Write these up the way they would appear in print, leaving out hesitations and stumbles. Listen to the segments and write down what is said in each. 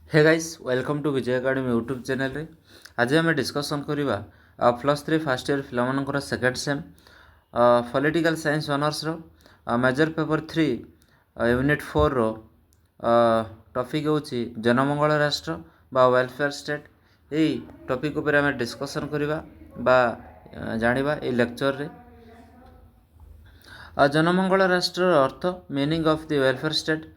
Hey guys welcome to Vijay academy YouTube channel रे आज आम डिस्कसन करवा +3 फर्स्ट इयर पिलाମାନଙ୍କର second sem political science honours रो मेजर पेपर 3 यूनिट 4 रो टॉपिक होची जनमंगल राष्ट्र बा वेलफेयर स्टेट। यही टॉपिक ऊपर आम डिस्कसन करवा बा जानिबा ए लेक्चर रे। जनमंगल राष्ट्र अर्थ meaning of the welfare state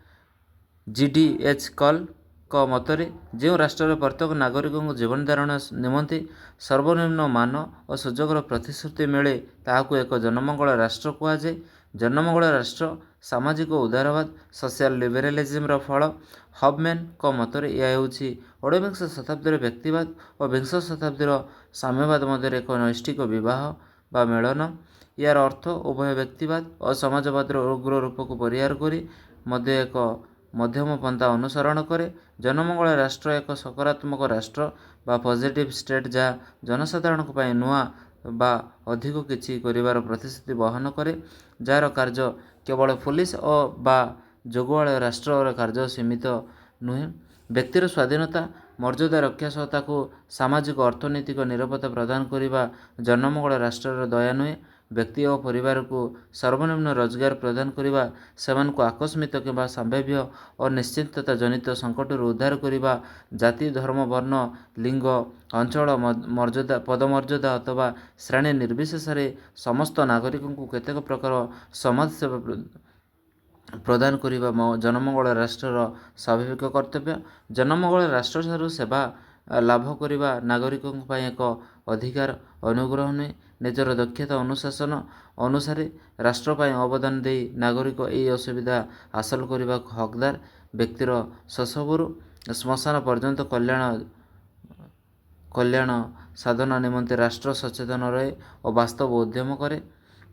GDH कल मतरे जो राष्ट्र प्रत्येक नागरिक जीवन धारण निमंते सर्वनिम्न मान और सुजोगर प्रतिश्रुति मिले ताकू एक जनमंगल राष्ट्र कहुए। जनमंगल राष्ट्र सामाजिक उदारवाद सोशल लिबरालिज्म फल। हबमैन मतरे यह होची 19विंश शताब्दी व्यक्तिवाद और विंश शताब्दी साम्यवाद मध्य एक नैष्ठिक विवाह बा मेलन। यार अर्थ उभय व्यक्तिवाद और समाजवाद उग्र रूप को परिहार करी मध्य एक मध्यम पंथा अनुसरण करे। जनमंगल राष्ट्र एक सकारात्मक राष्ट्र बा पॉजिटिव स्टेट जहाँ जनसाधारण नुआ बा अधिक किछि करिवार प्रतिश्रुति बहन करे, जार कार्य केवल पुलिस और बा जोगुआल राष्ट्र कार्य सीमित नुहे। व्यक्तिर स्वाधीनता मर्यादा रक्षा सह ताकू सामाजिक अर्थनैतिक निरापत्ता प्रदान करने जनमंगल राष्ट्र दया नुहे। व्यक्ति और परिवार को सर्वनिम्न रोजगार प्रदान करने सेमान को आकस्मिक कि संभाव्य और निश्चितता जनित संकट उद्धार करने जाति धर्म वर्ण लिंग अंचल मर्यादा पदमर्यादा अथवा श्रेणी निर्विशेष समस्त नागरिक को केतेक प्रकार समाज सेवा प्रदान करने जनमंगल राष्ट्र स्वाभाविक कर्तव्य। जनमंगल राष्ट्र सेवा लाभ करने नागरिक एक अधिकार अनुग्रह नुहे। निजर दक्षता अनुशासन अनुसार राष्ट्रपाई अवदान दे नागरिक यही असुविधा हासिल करने हकदार। व्यक्तिर शशबरू श्मशान पर्यंत कल्याण साधन निमंते राष्ट्र सचेतन रहे और वास्तव उद्यम करे।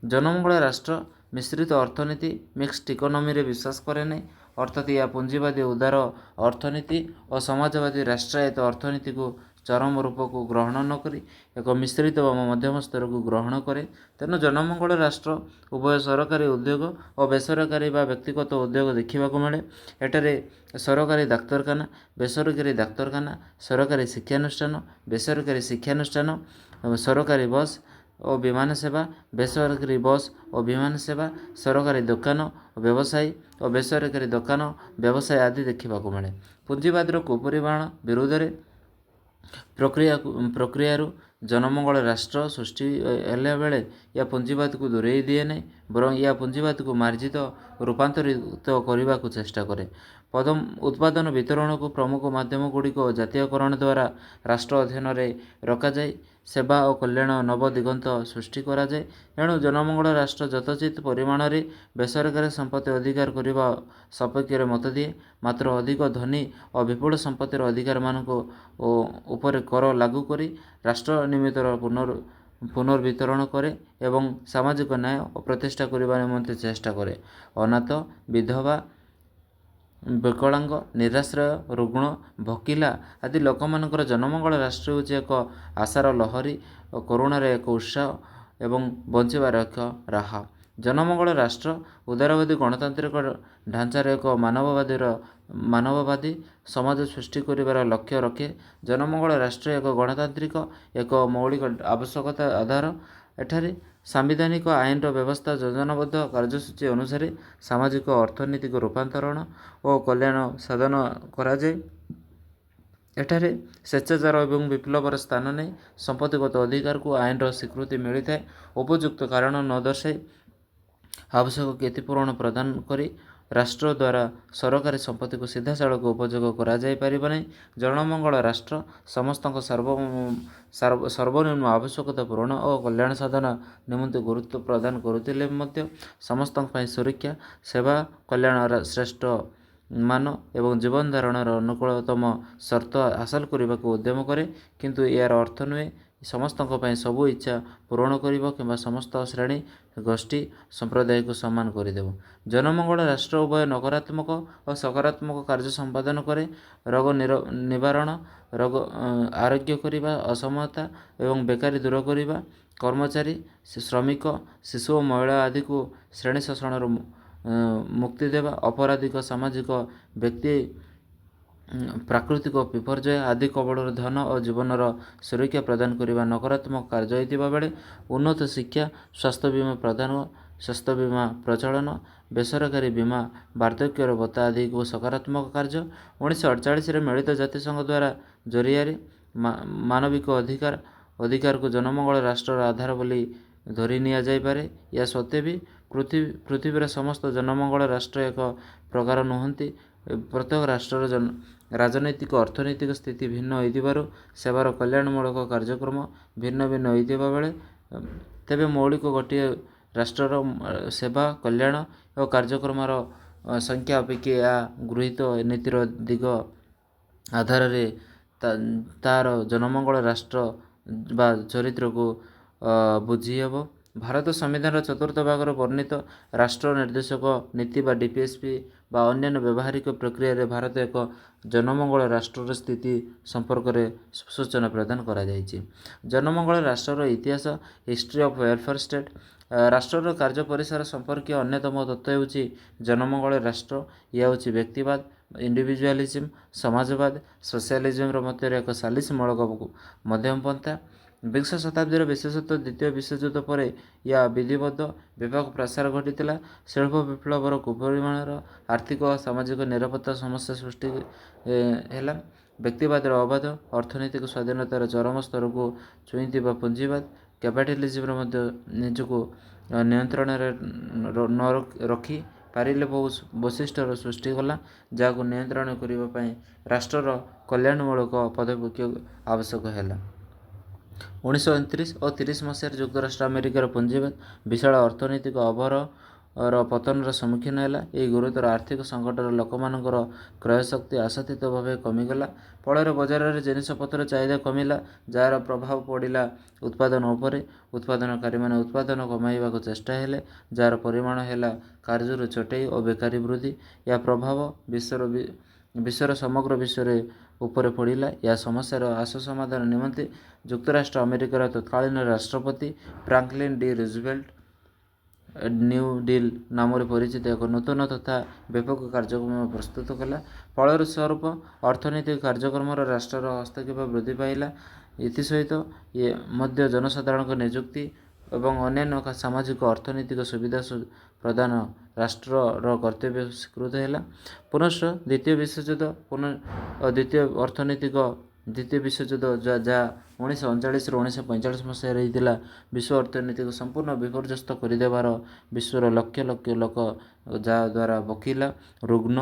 जनमंगल राष्ट्र मिश्रित अर्थनीति मिक्सड इकोनॉमी रे विश्वास करे नहीं, अर्थात यह पूंजीवादी उदार अर्थनीति और समाजवादी राष्ट्रायत्त अर्थनीति को चरम रूप को ग्रहण न करी एक मिश्रित व मध्यम स्तर को ग्रहण करे। तेणु जनमंगल राष्ट्र उभय सरकारी उद्योग और बेसरकारी व व्यक्तिगत उद्योग देखा मिले। एठारे सरकारी डाक्तरखाना बेसरकारी डाक्तरखाना सरकारी शिक्षानुष्ठान बेसरकारी शिक्षानुष्ठान सरकारी बस और विमान सेवा बेसरकारी बस और विमान सेवा सरकारी दुकान और व्यवसायी और बेसरकारी दुकान व्यवसाय आदि देखा मिले। पुंजीवाद कुपरिमाण विरोध में प्रक्रिया जनमंगल राष्ट्र सृष्टि हेला बेले या पुंजीवाद को दूरे दिए नहीं, बरं या पुंजीवाद को मार्जित रूपांतरित करने को चेष्टा करे। पदम उत्पादन वितरण को प्रमुख माध्यम गुड़िक जातीयकरण द्वारा राष्ट्र अधीन रखा जाए सेवा और कल्याण नव दिगंत सृष्टि करा जाए। एणु जनमंगल राष्ट्र यथोचित परिमाण में बेसरकारी संपत्ति अधिकार करने सपक्ष मत दिए, मात्र अधिक धनी और विपुल संपत्तिर अधिकार मानक उपर कर लागू करी राष्ट्र निमित्त पुनर्वितरण करे एवं सामाजिक न्याय और प्रतिष्ठा करने निमंते चेष्टा करे। अनाथ विधवा विकलांग निराश्रय रुग्ण भकिला आदि लोक मानकर जनमंगल राष्ट्र होची एक आशार लहरी और करुणार एक उत्साह एवं बंचवार एक राह। जनमंगल राष्ट्र उदारवादी गणतांत्रिक ढांचार एक मानववादी समाज सृष्टि कर लक्ष्य रखे। जनमंगल राष्ट्र एक गणतांत्रिक एक मौलिक आवश्यकता आधार। एठारे सांविधानिक आईन व्यवस्था योजनाबद्ध कार्यसूची अनुसार सामाजिक अर्थनैतिक रूपांतरण और कल्याण साधन कराए। एठारे स्वेच्छाचार और विप्लवर स्थान नहीं संपत्तिगत अधिकार को आईन स्वीकृति मिलता है। उपयुक्त कारण न दर्शाई आवश्यक क्षतिपूरण प्रदान करी राष्ट्र द्वारा सरकारी संपत्ति को सीधा साल उपयोग कर जनमंगल राष्ट्र समस्त सर्वनिम्न आवश्यकता पूरण और कल्याण साधन निमंते गुरुत्व प्रदान करुले समस्त सुरक्षा सेवा कल्याण श्रेष्ठ मान एवं जीवन धारण अनुकूलतम शर्त हासिल करने को उद्यम करे, किंतु यार अर्थ नुहे समस्त सबू इच्छा पूरण कर समस्त श्रेणी गोष्ठी संप्रदाय को सम्मान करदेव। जनमंगल राष्ट्र उभय नकारात्मक और सकारात्मक कार्य संपादन करे। रोग निवारण रोग आरोग्य करने असमता एवं बेकारी दूर करने कर्मचारी श्रमिक शिशु और महिला आदि को श्रेणी शोषण मुक्ति देवा अपराधिक सामाजिक व्यक्ति ପ୍ରାକୃତିକ ବିପର୍ଯ୍ୟୟ ଆଦି କବଳରୁ ଧନ ଓ ଜୀବନର ସୁରକ୍ଷା ପ୍ରଦାନ କରିବା ନକାରାତ୍ମକ କାର୍ଯ୍ୟ ହୋଇଥିବା ବେଳେ ଉନ୍ନତ ଶିକ୍ଷା, ସ୍ୱାସ୍ଥ୍ୟ ବୀମା ପ୍ରଦାନ, ସ୍ୱାସ୍ଥ୍ୟ ବୀମା ପ୍ରଚଳନ, ବେସରକାରୀ ବୀମା, ବାର୍ଦ୍ଧକ୍ୟର ଭତ୍ତା ଆଦିକୁ ସକାରାତ୍ମକ କାର୍ଯ୍ୟ। 1948ରେ ମିଳିତ ଜାତିସଂଘ ଦ୍ୱାରା ଜରିଆରେ ମାନବିକ ଅଧିକାରକୁ ଜନମଙ୍ଗଳ ରାଷ୍ଟ୍ରର ଆଧାର ବୋଲି ଧରି ନିଆଯାଇପାରେ। ଏହା ସତ୍ତ୍ୱେ ବି ପୃଥିବୀର ସମସ୍ତ ଜନମଙ୍ଗଳ ରାଷ୍ଟ୍ର ଏକ ପ୍ରକାର ନୁହନ୍ତି। ପ୍ରତ୍ୟେକ ରାଷ୍ଟ୍ରର ରାଜନୈତିକ ଅର୍ଥନୈତିକ ସ୍ଥିତି ଭିନ୍ନ ହୋଇଥିବାରୁ ସେବାର କଲ୍ୟାଣମୂଳକ କାର୍ଯ୍ୟକ୍ରମ ଭିନ୍ନ ଭିନ୍ନ ହୋଇଥିବା ବେଳେ ତେବେ ମୌଳିକ ଗୋଟିଏ ରାଷ୍ଟ୍ରର ସେବା, କଲ୍ୟାଣ ଓ କାର୍ଯ୍ୟକ୍ରମର ସଂଖ୍ୟା ଅପେକ୍ଷା ଏହା ଗୃହୀତ ନୀତିର ଦିଗ ଆଧାରରେ ତାର ଜନମଙ୍ଗଳ ରାଷ୍ଟ୍ର ବା ଚରିତ୍ରକୁ ବୁଝିହେବ। ଭାରତ ସମ୍ବିଧାନର ଚତୁର୍ଥ ଭାଗରେ ବର୍ଣ୍ଣିତ ରାଷ୍ଟ୍ର ନିର୍ଦ୍ଦେଶକ ନୀତି ବା ଡିପିଏସ୍ପି ବା ଅନ୍ୟାନ୍ୟ ବ୍ୟବହାରିକ ପ୍ରକ୍ରିୟାରେ ଭାରତ ଏକ ଜନମଙ୍ଗଳ ରାଷ୍ଟ୍ରର ସ୍ଥିତି ସମ୍ପର୍କରେ ସୂଚନା ପ୍ରଦାନ କରାଯାଇଛି। ଜନମଙ୍ଗଳ ରାଷ୍ଟ୍ରର ଇତିହାସ, ହିଷ୍ଟ୍ରି ଅଫ୍ ୱେଲଫେୟାର ଷ୍ଟେଟ୍। ରାଷ୍ଟ୍ରର କାର୍ଯ୍ୟ ପରିସର ସମ୍ପର୍କୀୟ ଅନ୍ୟତମ ତତ୍ତ୍ୱ ହେଉଛି ଜନମଙ୍ଗଳ ରାଷ୍ଟ୍ର। ଏହା ହେଉଛି ବ୍ୟକ୍ତିବାଦ, ଇଣ୍ଡିଭିଜୁଆଲିଜିମ୍, ସମାଜବାଦ, ସୋସିଆଲିଜିମ୍ର ମଧ୍ୟରେ ଏକ ସାଲିସମୂଳକ ମଧ୍ୟମ ପନ୍ଥା। ବିଂଶ ଶତାବ୍ଦୀର ବିଶେଷତଃ ଦ୍ୱିତୀୟ ବିଶ୍ୱଯୁଦ୍ଧ ପରେ ଏହା ବିଧିବଦ୍ଧ ବ୍ୟାପକ ପ୍ରସାର ଘଟିଥିଲା। ଶିଳ୍ପ ବିପ୍ଳବର କୁପରିମାଣର ଆର୍ଥିକ ଓ ସାମାଜିକ ନିରାପତ୍ତା ସମସ୍ୟା ସୃଷ୍ଟି ହେଲା। ବ୍ୟକ୍ତିବାଦର ଅବାଧ ଅର୍ଥନୈତିକ ସ୍ୱାଧୀନତାର ଚରମ ସ୍ତରକୁ ଛୁଇଁଥିବା ପୁଞ୍ଜିବାଦ କ୍ୟାପିଟାଲିଜିମ୍ର ମଧ୍ୟ ନିଜକୁ ନିୟନ୍ତ୍ରଣରେ ନ ରଖି ପାରିଲେ ବହୁ ବୈଶିଷ୍ଟ୍ୟର ସୃଷ୍ଟି କଲା, ଯାହାକୁ ନିୟନ୍ତ୍ରଣ କରିବା ପାଇଁ ରାଷ୍ଟ୍ରର କଲ୍ୟାଣମୂଳକ ପଦକ୍ଷେପ ଆବଶ୍ୟକ ହେଲା। 1929 ଓ 30 ମସିହାରେ ଯୁକ୍ତରାଷ୍ଟ୍ର ଆମେରିକାର ପୁଞ୍ଜିବାଦ ବିଶାଳ ଅର୍ଥନୈତିକ ଅବରୋହର ପତନର ସମ୍ମୁଖୀନ ହେଲା। ଏହି ଗୁରୁତର ଆର୍ଥିକ ସଂକଟରେ ଲୋକମାନଙ୍କର କ୍ରୟଶକ୍ତି ଆଶାତୀତ ଭାବେ କମିଗଲା। ଫଳରେ ବଜାରରେ ଜିନିଷପତ୍ର ଚାହିଦା କମିଲା, ଯାହାର ପ୍ରଭାବ ପଡ଼ିଲା ଉତ୍ପାଦନ ଉପରେ। ଉତ୍ପାଦନକାରୀମାନେ ଉତ୍ପାଦନ କମାଇବାକୁ ଚେଷ୍ଟା ହେଲେ, ଯାହାର ପରିଣାମ ହେଲା କାର୍ଯ୍ୟରୁ ଛଟେଇ ଓ ବେକାରୀ ବୃଦ୍ଧି। ଏହା ପ୍ରଭାବ ବିଶ୍ୱର ସମଗ୍ର ବିଶ୍ୱରେ ଉପରେ ପଡ଼ିଲା। ଏହା ସମସ୍ୟାର ଆଶୁ ସମାଧାନ ନିମନ୍ତେ ଯୁକ୍ତରାଷ୍ଟ୍ର ଆମେରିକାର ତତ୍କାଳୀନ ରାଷ୍ଟ୍ରପତି Franklin D Roosevelt new deal ନାମରେ ପରିଚିତ ଏକ ନୂତନ ତଥା ବ୍ୟାପକ କାର୍ଯ୍ୟକ୍ରମ ପ୍ରସ୍ତୁତ କଲା। ଫଳସ୍ୱରୂପ ଅର୍ଥନୈତିକ କାର୍ଯ୍ୟକ୍ରମରେ ରାଷ୍ଟ୍ରର ହସ୍ତକ୍ଷେପ ବୃଦ୍ଧି ପାଇଲା। ଏଥିସହିତ ମଧ୍ୟ ଜନସାଧାରଣଙ୍କ ନିଯୁକ୍ତି ଏବଂ ଅନ୍ୟାନ୍ୟ ସାମାଜିକ ଅର୍ଥନୈତିକ ସୁବିଧା ପ୍ରଦାନ ରାଷ୍ଟ୍ରର କର୍ତ୍ତବ୍ୟ ସ୍ୱୀକୃତ ହେଲା। ପୁନଶ୍ଚ ଦ୍ୱିତୀୟ ବିଶ୍ୱଯୁଦ୍ଧ ଯାହା 1939ରୁ 1945 ମସିହାରେ ହୋଇଥିଲା, ବିଶ୍ୱ ଅର୍ଥନୀତିକୁ ସମ୍ପୂର୍ଣ୍ଣ ବିପର୍ଯ୍ୟସ୍ତ କରିଦେବାର ବିଶ୍ୱର ଲକ୍ଷ ଲକ୍ଷ ଲୋକ ଯାହାଦ୍ୱାରା ଭୋକିଲା, ରୁଗ୍ଣ,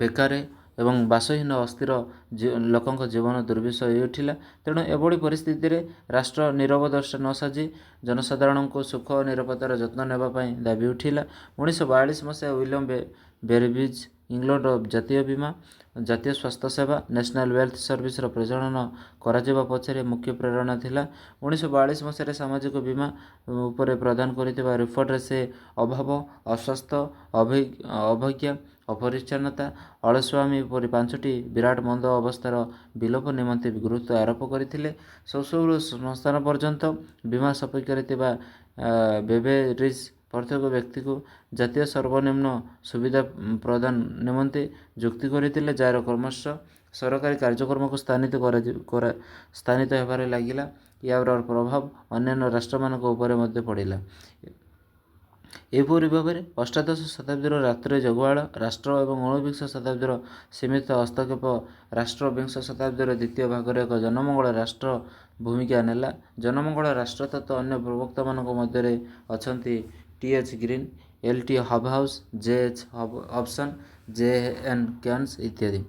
ବେକାର ଏବଂ ବାସହୀନ ଅସ୍ଥିର ଲୋକଙ୍କ ଜୀବନ ଦୁର୍ବିଷ ହୋଇଉଠିଲା। ତେଣୁ ଏଭଳି ପରିସ୍ଥିତିରେ ରାଷ୍ଟ୍ର ନିରବଦ୍ରଷ୍ଟା ନ ସାଜି ଜନସାଧାରଣଙ୍କୁ ସୁଖ ଓ ନିରାପତ୍ତାର ଯତ୍ନ ନେବା ପାଇଁ ଦାବି ଉଠିଲା। 1942 ମସିହା ୱିଲିୟମ ବେରିଜ୍ ଇଂଲଣ୍ଡ ଜାତୀୟ ବୀମା, ଜାତୀୟ ସ୍ୱାସ୍ଥ୍ୟ ସେବା ନ୍ୟାସନାଲ୍ ୱେଲ୍ଥ ସର୍ଭିସର ପ୍ରଚଳନ କରାଯିବା ପଛରେ ମୁଖ୍ୟ ପ୍ରେରଣା ଥିଲା। 1942 ମସିହାରେ ସାମାଜିକ ବୀମା ଉପରେ ପ୍ରଦାନ କରିଥିବା ରିପୋର୍ଟରେ ସେ ଅଭାବ, ଅସ୍ୱାସ୍ଥ୍ୟ, ଅବଜ୍ଞା, ଅପରିଚ୍ଛନ୍ନତା, ଅଳସୁଆମି ପରି 5ଟି ବିରାଟ ମନ୍ଦ ଅବସ୍ଥାର ବିଲୋପ ନିମନ୍ତେ ଗୁରୁତ୍ୱ ଆରୋପ କରିଥିଲେ। ଶୈଶବରୁ ଶ୍ମଶାନ ପର୍ଯ୍ୟନ୍ତ ବୀମା ସପକ୍ଷରେ ଥିବା ବେଭେରିଜ୍ ପ୍ରତ୍ୟେକ ବ୍ୟକ୍ତିକୁ ଜାତୀୟ ସର୍ବନିମ୍ନ ସୁବିଧା ପ୍ରଦାନ ନିମନ୍ତେ ଯୁକ୍ତି କରିଥିଲେ, ଯାହାର କ୍ରମଶଃ ସରକାରୀ କାର୍ଯ୍ୟକ୍ରମକୁ ସ୍ଥାନିତ ହେବାରେ ଲାଗିଲା। ଏହାର ପ୍ରଭାବ ଅନ୍ୟାନ୍ୟ ରାଷ୍ଟ୍ରମାନଙ୍କ ଉପରେ ମଧ୍ୟ ପଡ଼ିଲା। ଏପରି ଭାବରେ ଅଷ୍ଟାଦଶ ଶତାବ୍ଦୀର ଜଗୁଆଳ ରାଷ୍ଟ୍ର ଏବଂ ଊନବିଂଶ ଶତାବ୍ଦୀର ସୀମିତ ହସ୍ତକ୍ଷେପ ରାଷ୍ଟ୍ର ବିଂଶ ଶତାବ୍ଦୀର ଦ୍ୱିତୀୟ ଭାଗରେ ଏକ ଜନମଙ୍ଗଳ ରାଷ୍ଟ୍ର ଭୂମିକା ନେଲା। ଜନମଙ୍ଗଳ ରାଷ୍ଟ୍ର ତତ୍ତ୍ୱ ଅନ୍ୟ ପ୍ରବକ୍ତାମାନଙ୍କ ମଧ୍ୟରେ ଅଛନ୍ତି ଟି.ଏଚ୍. ଗ୍ରୀନ୍, ଏଲ୍.ଟି. ହବହାଉସ୍, ଜେ.ଏଚ୍. ହବସନ୍, ଜେ.ଏନ୍. କେନ୍ସ ଇତ୍ୟାଦି।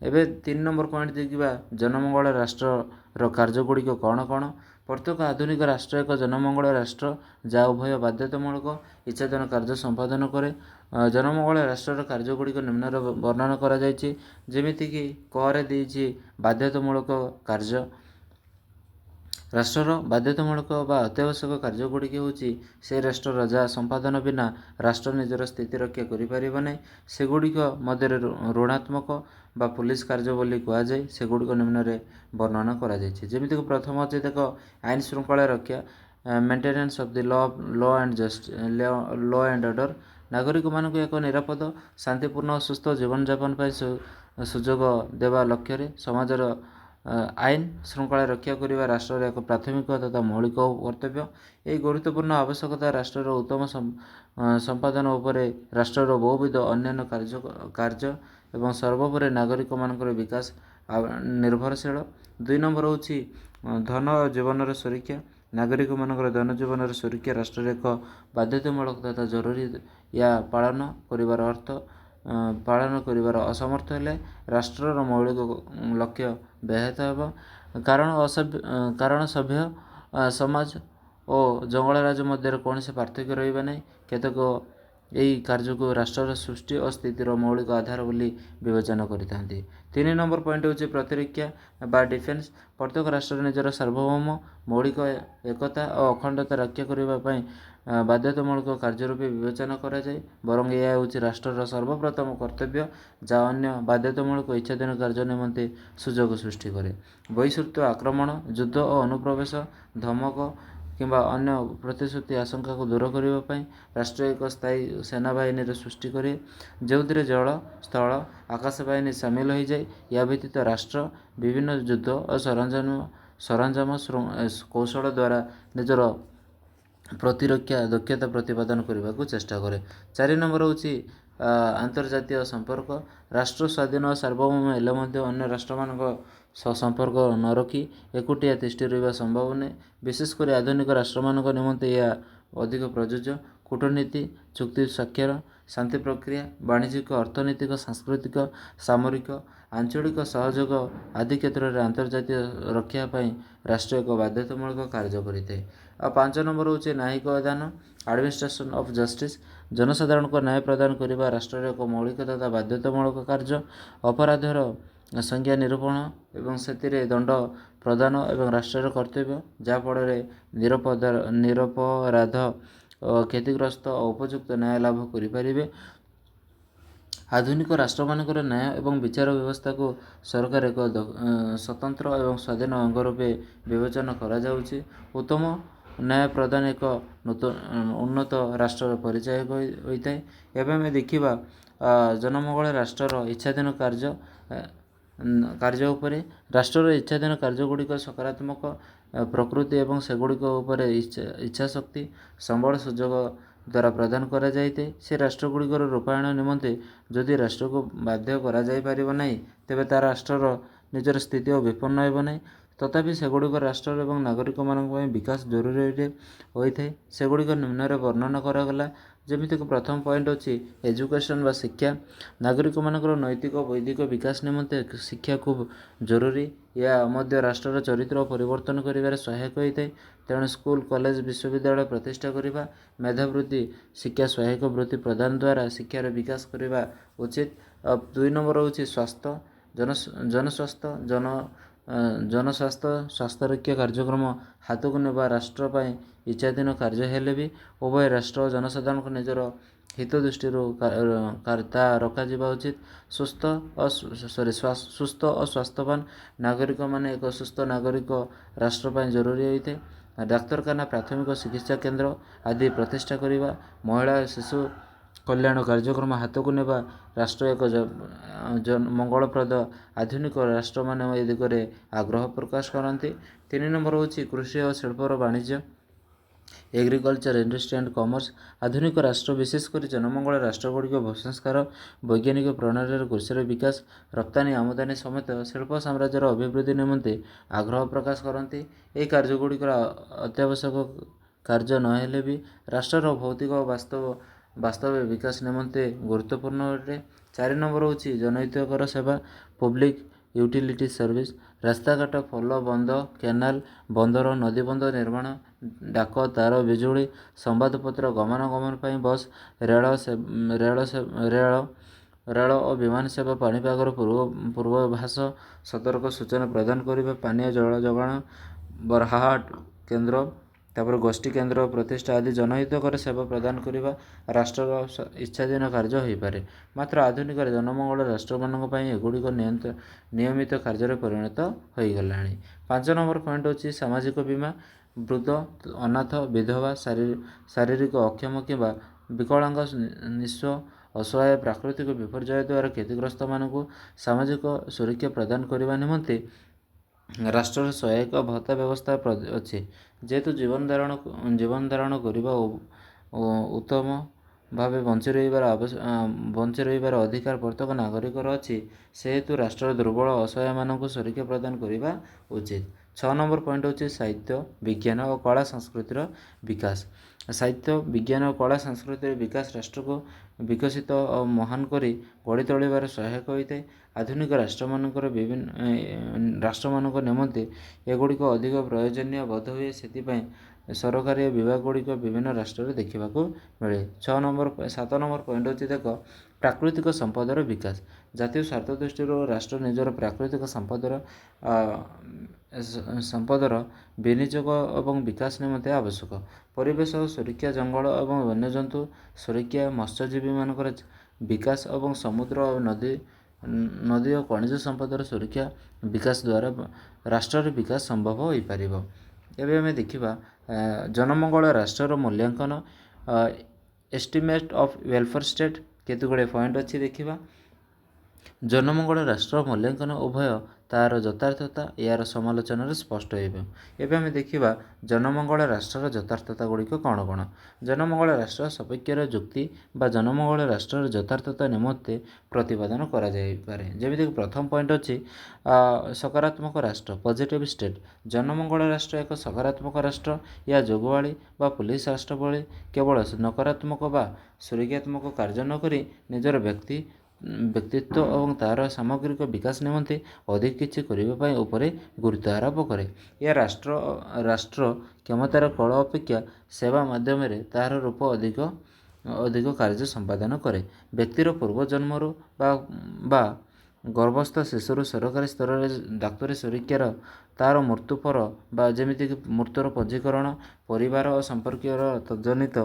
ଏବେ 3 ନମ୍ବର ପଏଣ୍ଟ ଦେଖିବା, ଜନମଙ୍ଗଳ ରାଷ୍ଟ୍ରର କାର୍ଯ୍ୟଗୁଡ଼ିକ କ'ଣ କ'ଣ? ପ୍ରତ୍ୟେକ ଆଧୁନିକ ରାଷ୍ଟ୍ର ଏକ ଜନମଙ୍ଗଳ ରାଷ୍ଟ୍ର, ଯାହା ଉଭୟ ବାଧ୍ୟତାମୂଳକ ଇଚ୍ଛାଧୀନ କାର୍ଯ୍ୟ ସମ୍ପାଦନ କରେ। ଜନମଙ୍ଗଳ ରାଷ୍ଟ୍ରର କାର୍ଯ୍ୟଗୁଡ଼ିକ ନିମ୍ନରେ ବର୍ଣ୍ଣନା କରାଯାଇଛି। ଯେମିତିକି କରେ ଦେଇଛି ବାଧ୍ୟତାମୂଳକ କାର୍ଯ୍ୟ। ରାଷ୍ଟ୍ରର ବାଧ୍ୟତାମୂଳକ ବା ଅତ୍ୟାବଶ୍ୟକ କାର୍ଯ୍ୟଗୁଡ଼ିକ ହେଉଛି ସେ ରାଷ୍ଟ୍ରର ଯାହା ସମ୍ପାଦନ ବିନା ରାଷ୍ଟ୍ର ନିଜର ସ୍ଥିତି ରକ୍ଷା କରିପାରିବ ନାହିଁ। ସେଗୁଡ଼ିକ ମଧ୍ୟରେ ଋଣାତ୍ମକ ବା ପୁଲିସ କାର୍ଯ୍ୟ ବୋଲି କୁହାଯାଏ। ସେଗୁଡ଼ିକ ନିମ୍ନରେ ବର୍ଣ୍ଣନା କରାଯାଇଛି। ଯେମିତିକି ପ୍ରଥମ ଅଛି ଦେଖ, ଆଇନ ଶୃଙ୍ଖଳା ରକ୍ଷା, maintenance of the law and order. ନାଗରିକମାନଙ୍କୁ ଏକ ନିରାପଦ ଶାନ୍ତିପୂର୍ଣ୍ଣ ଓ ସୁସ୍ଥ ଜୀବନଯାପନ ପାଇଁ ସୁଯୋଗ ଦେବା ଲକ୍ଷ୍ୟରେ ସମାଜର ଆଇନ ଶୃଙ୍ଖଳା ରକ୍ଷା କରିବା ରାଷ୍ଟ୍ରର ଏକ ପ୍ରାଥମିକ ତଥା ମୌଳିକ କର୍ତ୍ତବ୍ୟ। ଏହି ଗୁରୁତ୍ୱପୂର୍ଣ୍ଣ ଆବଶ୍ୟକତା ରାଷ୍ଟ୍ରର ଉତ୍ତମ ସମ୍ପାଦନ ଉପରେ ରାଷ୍ଟ୍ରର ବହୁବିଧ ଅନ୍ୟାନ୍ୟ କାର୍ଯ୍ୟ ଏବଂ ସର୍ବୋପରି ନାଗରିକମାନଙ୍କର ବିକାଶ ନିର୍ଭରଶୀଳ। 2 ନମ୍ବର ହେଉଛି ଧନ ଓ ଜୀବନର ସୁରକ୍ଷା। ନାଗରିକମାନଙ୍କର ଧନ ଜୀବନର ସୁରକ୍ଷା ରାଷ୍ଟ୍ରର ଏକ ବାଧ୍ୟତାମୂଳକ ତଥା ଜରୁରୀ। ଏହା ପାଳନ କରିବାର ଅସମର୍ଥ ହେଲେ ରାଷ୍ଟ୍ରର ମୌଳିକ ଲକ୍ଷ୍ୟ ବ୍ୟାହତ ହେବ। କାରଣ ସଭ୍ୟ ସମାଜ ଓ ଜଙ୍ଗଲରାଜ ମଧ୍ୟରେ କୌଣସି ପାର୍ଥକ୍ୟ ରହିବ ନାହିଁ। କେତେକ ଏହି କାର୍ଯ୍ୟକୁ ରାଷ୍ଟ୍ରର ସୃଷ୍ଟି ଓ ସ୍ଥିତିର ମୌଳିକ ଆଧାର ବୋଲି ବିବେଚନା କରିଥାନ୍ତି। 3 ନମ୍ବର ପଏଣ୍ଟ ହେଉଛି ପ୍ରତିରକ୍ଷା ବା ଡିଫେନ୍ସ। ପ୍ରତ୍ୟେକ ରାଷ୍ଟ୍ର ନିଜର ସାର୍ବଭୌମ ମୌଳିକ ଏକତା ଓ ଅଖଣ୍ଡତା ରକ୍ଷା କରିବା ପାଇଁ ବାଧ୍ୟତାମୂଳକ କାର୍ଯ୍ୟ ରୂପେ ବିବେଚନା କରାଯାଏ। ବରଂ ଏହା ହେଉଛି ରାଷ୍ଟ୍ରର ସର୍ବପ୍ରଥମ କର୍ତ୍ତବ୍ୟ, ଯାହା ଅନ୍ୟ ବାଧ୍ୟତାମୂଳକ ଇଚ୍ଛାଧୀନ କାର୍ଯ୍ୟ ନିମନ୍ତେ ସୁଯୋଗ ସୃଷ୍ଟି କରେ। ବହିଃଶୃତ ଆକ୍ରମଣ, ଯୁଦ୍ଧ ଓ ଅନୁପ୍ରବେଶ, ଧମକ କିମ୍ବା ଅନ୍ୟ ପ୍ରତିଶ୍ରୁତି ଆଶଙ୍କାକୁ ଦୂର କରିବା ପାଇଁ ରାଷ୍ଟ୍ର ଏକ ସ୍ଥାୟୀ ସେନାବାହିନୀର ସୃଷ୍ଟି କରେ, ଯେଉଁଥିରେ ଜଳ, ସ୍ଥଳ, ଆକାଶ ବାହିନୀ ସାମିଲ ହୋଇଯାଏ। ଏହା ବ୍ୟତୀତ ରାଷ୍ଟ୍ର ବିଭିନ୍ନ ଯୁଦ୍ଧ ଓ ସରଞ୍ଜାମ କୌଶଳ ଦ୍ୱାରା ନିଜର ପ୍ରତିରକ୍ଷା ଦକ୍ଷତା ପ୍ରତିପାଦନ କରିବାକୁ ଚେଷ୍ଟା କରେ। 4 ନମ୍ବର ହେଉଛି ଆନ୍ତର୍ଜାତୀୟ ସମ୍ପର୍କ। ରାଷ୍ଟ୍ର ସ୍ୱାଧୀନ ଓ ସାର୍ବଭୌମ ହେଲେ ମଧ୍ୟ ଅନ୍ୟ ରାଷ୍ଟ୍ରମାନଙ୍କ ସହ ସମ୍ପର୍କ ନ ରଖି ଏକୁଟିଆ ତିଷ୍ଠି ରହିବା ସମ୍ଭବ ନୁହେଁ। ବିଶେଷ କରି ଆଧୁନିକ ରାଷ୍ଟ୍ରମାନଙ୍କ ନିମନ୍ତେ ଏହା ଅଧିକ ପ୍ରଯୁଜ୍ୟ। କୂଟନୀତି, ଚୁକ୍ତି ସ୍ୱାକ୍ଷର, ଶାନ୍ତି ପ୍ରକ୍ରିୟା, ବାଣିଜ୍ୟିକ, ଅର୍ଥନୈତିକ, ସାଂସ୍କୃତିକ, ସାମରିକ, ଆଞ୍ଚଳିକ ସହଯୋଗ ଆଦି କ୍ଷେତ୍ରରେ ଆନ୍ତର୍ଜାତୀୟ ରକ୍ଷା ପାଇଁ ରାଷ୍ଟ୍ର ଏକ ବାଧ୍ୟତାମୂଳକ କାର୍ଯ୍ୟ କରିଥାଏ। ଆଉ 5 ନମ୍ବର ହେଉଛି ନ୍ୟାୟିକ ଦାନ, ଆଡ଼ମିନିଷ୍ଟ୍ରେସନ୍ ଅଫ୍ ଜଷ୍ଟିସ୍। ଜନସାଧାରଣଙ୍କୁ ନ୍ୟାୟ ପ୍ରଦାନ କରିବା ରାଷ୍ଟ୍ରର ଏକ ମୌଳିକ ତଥା ବାଧ୍ୟତାମୂଳକ କାର୍ଯ୍ୟ। ଅପରାଧର ସଂଜ୍ଞା ନିରୂପଣ ଏବଂ ସେଥିରେ ଦଣ୍ଡ ପ୍ରଦାନ ଏବଂ ରାଷ୍ଟ୍ରର କର୍ତ୍ତବ୍ୟ, ଯାହାଫଳରେ ନିରପରାଧ କ୍ଷତିଗ୍ରସ୍ତ ଓ ଉପଯୁକ୍ତ ନ୍ୟାୟ ଲାଭ କରିପାରିବେ। ଆଧୁନିକ ରାଷ୍ଟ୍ରମାନଙ୍କର ନ୍ୟାୟ ଏବଂ ବିଚାର ବ୍ୟବସ୍ଥାକୁ ସରକାର ଏକ ସ୍ୱତନ୍ତ୍ର ଏବଂ ସ୍ୱାଧୀନ ଅଙ୍ଗ ରୂପେ ବିବେଚନା କରାଯାଉଛି। ଉତ୍ତମ ନ୍ୟାୟ ପ୍ରଦାନ ଏକ ଉନ୍ନତ ରାଷ୍ଟ୍ରର ପରିଚୟ ହୋଇଥାଏ। ଏବେ ଆମେ ଦେଖିବା ଜନମଙ୍ଗଳ ରାଷ୍ଟ୍ରର ଇଚ୍ଛାଧୀନ କାର୍ଯ୍ୟ ଉପରେ। ରାଷ୍ଟ୍ରର ଇଚ୍ଛାଧୀନ କାର୍ଯ୍ୟଗୁଡ଼ିକ ସକାରାତ୍ମକ ପ୍ରକୃତି ଏବଂ ସେଗୁଡ଼ିକ ଉପରେ ଇଚ୍ଛାଶକ୍ତି, ସମ୍ବଳ, ସୁଯୋଗ ଦ୍ୱାରା ପ୍ରଦାନ କରାଯାଇଥାଏ। ସେ ରାଷ୍ଟ୍ରଗୁଡ଼ିକର ରୂପାୟନ ନିମନ୍ତେ ଯଦି ରାଷ୍ଟ୍ରକୁ ବାଧ୍ୟ କରାଯାଇପାରିବ ନାହିଁ, ତେବେ ତା ରାଷ୍ଟ୍ରର ନିଜର ସ୍ଥିତି ଓ ବିପନ୍ନ ହେବ ନାହିଁ। ତଥାପି ସେଗୁଡ଼ିକ ରାଷ୍ଟ୍ର ଏବଂ ନାଗରିକମାନଙ୍କ ପାଇଁ ବିକାଶ ଜରୁରୀ ହୋଇଥାଏ। ସେଗୁଡ଼ିକ ନିମ୍ନରେ ବର୍ଣ୍ଣନା କରାଗଲା। ଯେମିତିକି ପ୍ରଥମ ପଏଣ୍ଟ ହେଉଛି ଏଜୁକେସନ୍ ବା ଶିକ୍ଷା। ନାଗରିକମାନଙ୍କର ନୈତିକ ଓ ବୌଦ୍ଧିକ ବିକାଶ ନିମନ୍ତେ ଶିକ୍ଷା ଖୁବ୍ ଜରୁରୀ। ଏହା ମଧ୍ୟ ରାଷ୍ଟ୍ରର ଚରିତ୍ର ପରିବର୍ତ୍ତନ କରିବାରେ ସହାୟକ ହୋଇଥାଏ। ତେଣୁ ସ୍କୁଲ, କଲେଜ, ବିଶ୍ୱବିଦ୍ୟାଳୟ ପ୍ରତିଷ୍ଠା କରିବା, ମେଧାବୃତ୍ତି, ଶିକ୍ଷା ସହାୟକ ବୃତ୍ତି ପ୍ରଦାନ ଦ୍ୱାରା ଶିକ୍ଷାର ବିକାଶ କରିବା ଉଚିତ। 2 ନମ୍ବର ହେଉଛି ସ୍ୱାସ୍ଥ୍ୟ, ସ୍ୱାସ୍ଥ୍ୟରକ୍ଷା କାର୍ଯ୍ୟକ୍ରମ ହାତକୁ ନେବା ରାଷ୍ଟ୍ର ପାଇଁ ଇଚ୍ଛାଧୀନ କାର୍ଯ୍ୟ ହେଲେ ବି ଉଭୟ ରାଷ୍ଟ୍ର ଓ ଜନସାଧାରଣଙ୍କ ନିଜର ହିତ ଦୃଷ୍ଟିରୁ ତାହା ରଖାଯିବା ଉଚିତ। ସୁସ୍ଥ ଓ ସ୍ୱାସ୍ଥ୍ୟବାନ ନାଗରିକମାନେ ଏକ ସୁସ୍ଥ ନାଗରିକ ରାଷ୍ଟ୍ର ପାଇଁ ଜରୁରୀ ହୋଇଥାଏ। ଡାକ୍ତରଖାନା, ପ୍ରାଥମିକ ଚିକିତ୍ସା କେନ୍ଦ୍ର ଆଦି ପ୍ରତିଷ୍ଠା କରିବା, ମହିଳା ଓ ଶିଶୁ କଲ୍ୟାଣ କାର୍ଯ୍ୟକ୍ରମ ହାତକୁ ନେବା ରାଷ୍ଟ୍ର ଏକ ମଙ୍ଗଳପ୍ରଦ। ଆଧୁନିକ ରାଷ୍ଟ୍ରମାନେ ଏ ଦିଗରେ ଆଗ୍ରହ ପ୍ରକାଶ କରନ୍ତି। 3 ନମ୍ବର ହେଉଛି କୃଷି ଓ ଶିଳ୍ପର ବାଣିଜ୍ୟ, ଏଗ୍ରିକଲଚର, ଇଣ୍ଡଷ୍ଟ୍ରି ଆଣ୍ଡ କମର୍ସ। ଆଧୁନିକ ରାଷ୍ଟ୍ର, ବିଶେଷ କରି ଜନମଙ୍ଗଳ ରାଷ୍ଟ୍ରଗୁଡ଼ିକ ଭୂସଂସ୍କାର, ବୈଜ୍ଞାନିକ ପ୍ରଣାଳୀର କୃଷିର ବିକାଶ, ରପ୍ତାନି ଆମଦାନୀ ସମେତ ଶିଳ୍ପ ସାମ୍ରାଜ୍ୟର ଅଭିବୃଦ୍ଧି ନିମନ୍ତେ ଆଗ୍ରହ ପ୍ରକାଶ କରନ୍ତି। ଏହି କାର୍ଯ୍ୟଗୁଡ଼ିକର ଅତ୍ୟାବଶ୍ୟକ କାର୍ଯ୍ୟ ନ ହେଲେ ବି ରାଷ୍ଟ୍ରର ଭୌତିକ ଓ ବାସ୍ତବିକ ବିକାଶ ନିମନ୍ତେ ଗୁରୁତ୍ୱପୂର୍ଣ୍ଣ ଅଟେ। 4 ନମ୍ବର ହେଉଛି ଜନହିତକର ସେବା, ପବ୍ଲିକ୍ ୟୁଟିଲିଟି ସର୍ଭିସ୍। ରାସ୍ତାଘାଟ, ପୋଲ, ବନ୍ଧ, କେନାଲ, ବନ୍ଦର, ନଦୀବନ୍ଧ ନିର୍ମାଣ, ଡାକ, ତାର, ବିଜୁଳି, ସମ୍ବାଦପତ୍ର, ଗମନାଗମନ ପାଇଁ ବସ୍, ରେଳ ଓ ବିମାନ ସେବା, ପାଣିପାଗର ପୂର୍ବାଭାସ, ସତର୍କ ସୂଚନା ପ୍ରଦାନ କରିବା, ପାନୀୟ ଜଳ ଯୋଗାଣ, ବରାହାଟ କେନ୍ଦ୍ର, ତାପରେ ଗୋଷ୍ଠୀ କେନ୍ଦ୍ର ପ୍ରତିଷ୍ଠା ଆଦି ଜନହିତକର ସେବା ପ୍ରଦାନ କରିବା ରାଷ୍ଟ୍ରର ଇଚ୍ଛାଧୀନ କାର୍ଯ୍ୟ ହୋଇପାରେ। ମାତ୍ର ଆଧୁନିକ ଜନମଙ୍ଗଳ ରାଷ୍ଟ୍ରମାନଙ୍କ ପାଇଁ ଏଗୁଡ଼ିକ ନିୟମିତ କାର୍ଯ୍ୟରେ ପରିଣତ ହୋଇଗଲାଣି। 5 ନମ୍ବର ପଏଣ୍ଟ ହେଉଛି ସାମାଜିକ ବୀମା। ବୃଦ୍ଧ, ଅନାଥ, ବିଧବା, ଶାରୀରିକ ଅକ୍ଷମ କିମ୍ବା ବିକଳାଙ୍ଗ, ନିଃସ୍ୱ, ଅସହାୟ, ପ୍ରାକୃତିକ ବିପର୍ଯ୍ୟୟ ଦ୍ୱାରା କ୍ଷତିଗ୍ରସ୍ତମାନଙ୍କୁ ସାମାଜିକ ସୁରକ୍ଷା ପ୍ରଦାନ କରିବା ନିମନ୍ତେ ରାଷ୍ଟ୍ରର ସହାୟକ ଭତ୍ତା ବ୍ୟବସ୍ଥା ଅଛି। ଯେହେତୁ ଜୀବନ ଧାରଣ କରିବା ଉତ୍ତମ ଭାବେ ବଞ୍ଚି ରହିବାର ଅଧିକାର ପ୍ରତ୍ୟେକ ନାଗରିକର ଅଛି, ସେହେତୁ ରାଷ୍ଟ୍ରର ଦୁର୍ବଳ ଅସହାୟମାନଙ୍କୁ ସୁରକ୍ଷା ପ୍ରଦାନ କରିବା ଉଚିତ। 6 ନମ୍ବର ପଏଣ୍ଟ ହେଉଛି ସାହିତ୍ୟ, ବିଜ୍ଞାନ ଓ କଳା ସଂସ୍କୃତିର ବିକାଶ। ସାହିତ୍ୟ, ବିଜ୍ଞାନ ଓ କଳା ସଂସ୍କୃତିର ବିକାଶ ରାଷ୍ଟ୍ରକୁ ବିକଶିତ ଓ ମହାନ କରି ଗଢ଼ି ତୋଳିବାରେ ସହାୟକ ହୋଇଥାଏ। ଆଧୁନିକ ରାଷ୍ଟ୍ରମାନଙ୍କ ନିମନ୍ତେ ଏଗୁଡ଼ିକ ଅଧିକ ପ୍ରୟୋଜନୀୟ ବୋଧ ହୁଏ। ସେଥିପାଇଁ ସରକାରୀ ବିଭାଗଗୁଡ଼ିକ ବିଭିନ୍ନ ରାଷ୍ଟ୍ରରେ ଦେଖିବାକୁ ମିଳେ। 7 ନମ୍ବର ପଏଣ୍ଟ ହେଉଛି ଦେଖ, ପ୍ରାକୃତିକ ସମ୍ପଦର ବିକାଶ। ଜାତୀୟ ସ୍ୱାର୍ଥ ଦୃଷ୍ଟିରୁ ରାଷ୍ଟ୍ର ନିଜର ପ୍ରାକୃତିକ ସମ୍ପଦର ବିନିଯୋଗ ଏବଂ ବିକାଶ ନିମନ୍ତେ ଆବଶ୍ୟକ। ପରିବେଶ ସୁରକ୍ଷା, ଜଙ୍ଗଲ ଏବଂ ବନ୍ୟଜନ୍ତୁ ସୁରକ୍ଷା, ମତ୍ସ୍ୟଜୀବୀମାନଙ୍କର ବିକାଶ ଏବଂ ସମୁଦ୍ର ଓ ନଦୀ ଓ ଖଣିଜ ସମ୍ପଦର ସୁରକ୍ଷା ବିକାଶ ଦ୍ୱାରା ରାଷ୍ଟ୍ରର ବିକାଶ ସମ୍ଭବ ହୋଇପାରିବ। ଏବେ ଆମେ ଦେଖିବା ଜନମଙ୍ଗଳ ରାଷ୍ଟ୍ରର ମୂଲ୍ୟାଙ୍କନ, ଏଷ୍ଟିମେଟ୍ ଅଫ୍ ୱେଲଫେୟାର ଷ୍ଟେଟ୍। କେତେଗୁଡ଼ିଏ ପଏଣ୍ଟ ଅଛି ଦେଖିବା। ଜନମଙ୍ଗଳ ରାଷ୍ଟ୍ର ମୂଲ୍ୟାଙ୍କନ ଉଭୟ ତାହାର ଯଥାର୍ଥତା ଏହାର ସମାଲୋଚନାରେ ସ୍ପଷ୍ଟ ହେବ। ଏବେ ଆମେ ଦେଖିବା ଜନମଙ୍ଗଳ ରାଷ୍ଟ୍ରର ଯଥାର୍ଥତା ଗୁଡ଼ିକ କ'ଣ କ'ଣ। ଜନମଙ୍ଗଳ ରାଷ୍ଟ୍ର ସପକ୍ଷରେ ଯୁକ୍ତି ବା ଜନମଙ୍ଗଳ ରାଷ୍ଟ୍ରର ଯଥାର୍ଥତା ନିମନ୍ତେ ପ୍ରତିପାଦନ କରାଯାଇପାରେ। ଯେମିତିକି ପ୍ରଥମ ପଏଣ୍ଟ ଅଛି ସକାରାତ୍ମକ ରାଷ୍ଟ୍ର, ପଜିଟିଭ ଷ୍ଟେଟ୍। ଜନମଙ୍ଗଳ ରାଷ୍ଟ୍ର ଏକ ସକାରାତ୍ମକ ରାଷ୍ଟ୍ର। ଏହା ଯୋଗବାଳୀ ବା ପୁଲିସ ରାଷ୍ଟ୍ର ଭଳି କେବଳ ନକାରାତ୍ମକ ବା ସୁରକ୍ଷାତ୍ମକ କାର୍ଯ୍ୟ ନ କରି ନିଜର ବ୍ୟକ୍ତିତ୍ୱ ଏବଂ ତାହାର ସାମଗ୍ରିକ ବିକାଶ ନିମନ୍ତେ ଅଧିକ କିଛି କରିବା ପାଇଁ ଉପରେ ଗୁରୁତ୍ୱ ଆରୋପ କରେ। ଏହା ରାଷ୍ଟ୍ର କ୍ଷମତାର କଳ ଅପେକ୍ଷା ସେବା ମାଧ୍ୟମରେ ତାହାର ରୂପ ଅଧିକ କାର୍ଯ୍ୟ ସମ୍ପାଦନ କରେ। ବ୍ୟକ୍ତିର ପୂର୍ବଜନ୍ମରୁ ବା ଗର୍ଭସ୍ଥ ଶିଶୁରୁ ସରକାରୀ ସ୍ତରରେ ଡାକ୍ତରୀ ସୁରକ୍ଷାର ତାହାର ମୃତ୍ୟୁ ପର ବା ଯେମିତିକି ମୃତ୍ୟୁର ପଞ୍ଜୀକରଣ, ପରିବାର ଓ ସମ୍ପର୍କୀୟର ଜନିତ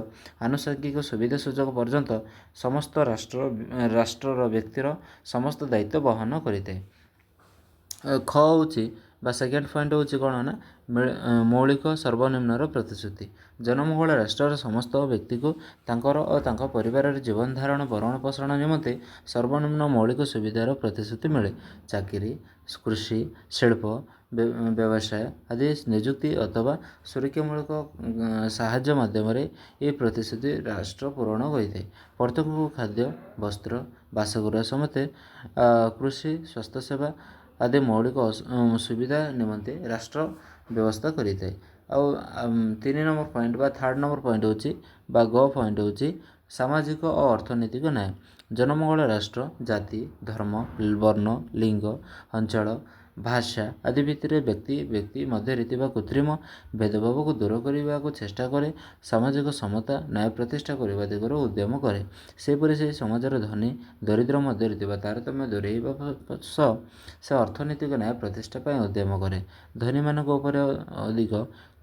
ଆନୁଷଙ୍ଗିକ ସୁବିଧା ସୁଯୋଗ ପର୍ଯ୍ୟନ୍ତ ସମସ୍ତ ରାଷ୍ଟ୍ରର ବ୍ୟକ୍ତିର ସମସ୍ତ ଦାୟିତ୍ୱ ବହନ କରିଥାଏ। ଖ ହେଉଛି ବା ସେକେଣ୍ଡ ପଏଣ୍ଟ ହେଉଛି କ'ଣ ନା, ମୌଳିକ ସର୍ବନିମ୍ନର ପ୍ରତିଶ୍ରୁତି। ଜନମଙ୍ଗଳ ରାଷ୍ଟ୍ରର ସମସ୍ତ ବ୍ୟକ୍ତିକୁ ତାଙ୍କର ଓ ତାଙ୍କ ପରିବାରର ଜୀବନ ଧାରଣ ଭରଣ ପୋଷଣ ନିମନ୍ତେ ସର୍ବନିମ୍ନ ମୌଳିକ ସୁବିଧାର ପ୍ରତିଶ୍ରୁତି ମିଳେ। ଚାକିରି, କୃଷି, ଶିଳ୍ପ, ବ୍ୟବସାୟ ଆଦି ନିଯୁକ୍ତି ଅଥବା ସୁରକ୍ଷାମୂଳକ ସାହାଯ୍ୟ ମାଧ୍ୟମରେ ଏହି ପ୍ରତିଶ୍ରୁତି ରାଷ୍ଟ୍ର ପୂରଣ କରିଥାଏ। ପ୍ରତ୍ୟେକଙ୍କୁ ଖାଦ୍ୟ, ବସ୍ତ୍ର, ବାସଗୃହ ସମେତ କୃଷି, ସ୍ୱାସ୍ଥ୍ୟସେବା ଆଦି ମୌଳିକ ସୁବିଧା ନିମନ୍ତେ ରାଷ୍ଟ୍ର ବ୍ୟବସ୍ଥା କରିଥାଏ। ଆଉ 3 ନମ୍ବର ପଏଣ୍ଟ ବା 3rd ନମ୍ବର ପଏଣ୍ଟ ହେଉଛି ବା ଗ ପଏଣ୍ଟ ହେଉଛି ସାମାଜିକ ଓ ଅର୍ଥନୈତିକ ନ୍ୟାୟ। ଜନମଙ୍ଗଳ ରାଷ୍ଟ୍ର ଜାତି, ଧର୍ମ, ବର୍ଣ୍ଣ, ଲିଙ୍ଗ, ଅଞ୍ଚଳ, ଭାଷା ଆଦି ଭିତ୍ତିରେ ବ୍ୟକ୍ତି ମଧ୍ୟରେ ଥିବା କୃତ୍ରିମ ଭେଦଭାବକୁ ଦୂର କରିବାକୁ ଚେଷ୍ଟା କରେ। ସାମାଜିକ ସମତା, ନ୍ୟାୟ ପ୍ରତିଷ୍ଠା କରିବା ଦିଗରେ ଉଦ୍ୟମ କରେ। ସେହିପରି ସେହି ସମାଜର ଧନୀ ଦରିଦ୍ର ମଧ୍ୟରେ ଥିବା ତାରତମ୍ୟ ଦୂରେଇବା ସହ ସେ ଅର୍ଥନୈତିକ ନ୍ୟାୟ ପ୍ରତିଷ୍ଠା ପାଇଁ ଉଦ୍ୟମ କରେ। ଧନୀମାନଙ୍କ ଉପରେ ଅଧିକ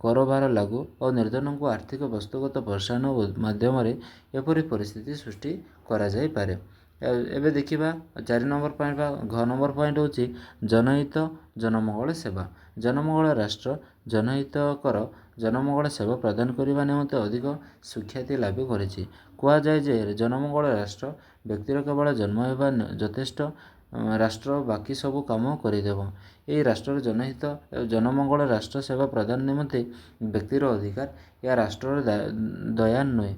କରଭାର ଲାଗୁ ଓ ନିର୍ଦ୍ଧନଙ୍କୁ ଆର୍ଥିକ ବସ୍ତୁଗତ ପ୍ରୋତ୍ସାହନ ମାଧ୍ୟମରେ ଏପରି ପରିସ୍ଥିତି ସୃଷ୍ଟି କରାଯାଇପାରେ। ଏବେ ଦେଖିବା 4 ନମ୍ବର ପଏଣ୍ଟ ବା ଘ ନମ୍ବର ପଏଣ୍ଟ ହେଉଛି ଜନହିତ ଜନମଙ୍ଗଳ ସେବା। ଜନମଙ୍ଗଳ ରାଷ୍ଟ୍ର ଜନହିତକର ଜନମଙ୍ଗଳ ସେବା ପ୍ରଦାନ କରିବା ନିମନ୍ତେ ଅଧିକ ସୁଖ୍ୟାତି ଲାଭ କରିଛି। କୁହାଯାଏ ଯେ ଜନମଙ୍ଗଳ ରାଷ୍ଟ୍ର ବ୍ୟକ୍ତିର କେବଳ ଜନ୍ମ ହେବା ଯଥେଷ୍ଟ, ରାଷ୍ଟ୍ର ବାକି ସବୁ କାମ କରିଦେବ। ଏହି ରାଷ୍ଟ୍ରର ଜନମଙ୍ଗଳ ରାଷ୍ଟ୍ର ସେବା ପ୍ରଦାନ ନିମନ୍ତେ ବ୍ୟକ୍ତିର ଅଧିକାର, ଏହା ରାଷ୍ଟ୍ରର ଦୟା ନୁହେଁ।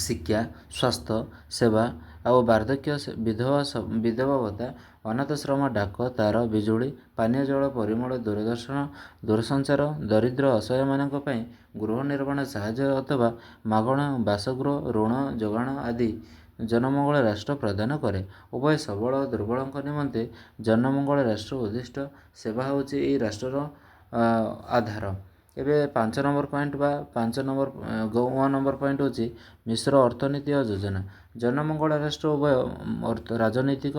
ଶିକ୍ଷା, ସ୍ୱାସ୍ଥ୍ୟ ସେବା ଆଉ ବାର୍ଦ୍ଧକ୍ୟ, ବିଧବା ଭତ୍ତା, ଅନାଥାଶ୍ରମ, ଡାକ, ତାର, ବିଜୁଳି, ପାନୀୟ ଜଳ, ପରିମଳ, ଦୂରସଞ୍ଚାର, ଦରିଦ୍ର ଅସହାୟମାନଙ୍କ ପାଇଁ ଗୃହ ନିର୍ମାଣ ସାହାଯ୍ୟ ଅଥବା ମାଗଣା ବାସଗୃହ, ଋଣ ଯୋଗାଣ ଆଦି ଜନମଙ୍ଗଳ ରାଷ୍ଟ୍ର ପ୍ରଦାନ କରେ। ଉଭୟ ସବଳ ଓ ଦୁର୍ବଳଙ୍କ ନିମନ୍ତେ ଜନମଙ୍ଗଳ ରାଷ୍ଟ୍ର ଉଦ୍ଦିଷ୍ଟ ସେବା ହେଉଛି ଏହି ରାଷ୍ଟ୍ରର ଆଧାର। ଏବେ 5 ନମ୍ବର ପଏଣ୍ଟ ବା 1 ନମ୍ବର ପଏଣ୍ଟ ହେଉଛି ମିଶ୍ର ଅର୍ଥନୀତି ଓ ଯୋଜନା। ଜନମଙ୍ଗଳ ରାଷ୍ଟ୍ର ଉଭୟ ରାଜନୈତିକ